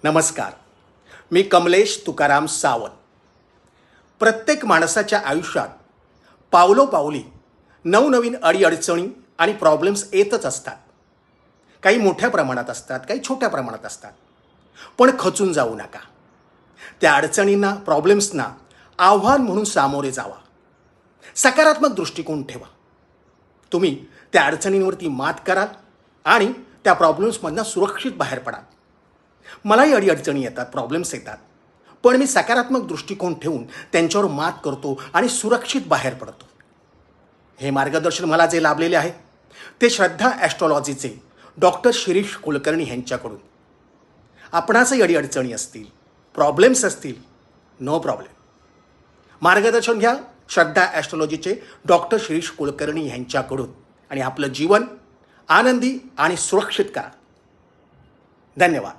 नमस्कार. मी कमलेश तुकाराम सावंत. प्रत्येक माणसाच्या आयुष्यात पावलोपावली नवनवीन अडीअडचणी आणि प्रॉब्लेम्स येतच असतात. काही मोठ्या प्रमाणात असतात, काही छोट्या प्रमाणात असतात. पण खचून जाऊ नका. त्या अडचणींना, प्रॉब्लेम्सना आव्हान म्हणून सामोरे जावा. सकारात्मक दृष्टिकोन ठेवा. तुम्ही त्या अडचणींवरती मात कराल आणि त्या प्रॉब्लेम्समधनं सुरक्षित बाहेर पडाल. मलाही अडीअडचणी येतात, प्रॉब्लेम्स येतात, पण मी सकारात्मक दृष्टिकोन ठेवून त्यांच्यावर मात करतो आणि सुरक्षित बाहेर पडतो. हे मार्गदर्शन मला जे लाभलेले आहे ते श्रद्धा ॲस्ट्रॉलॉजीचे डॉक्टर शिरीष कुलकर्णी यांच्याकडून. आपणासही अडीअडचणी असतील, प्रॉब्लेम्स असतील, नो प्रॉब्लेम. मार्गदर्शन घ्या श्रद्धा ॲस्ट्रॉलॉजीचे डॉक्टर शिरीष कुलकर्णी यांच्याकडून आणि आपलं जीवन आनंदी आणि सुरक्षित करा. धन्यवाद.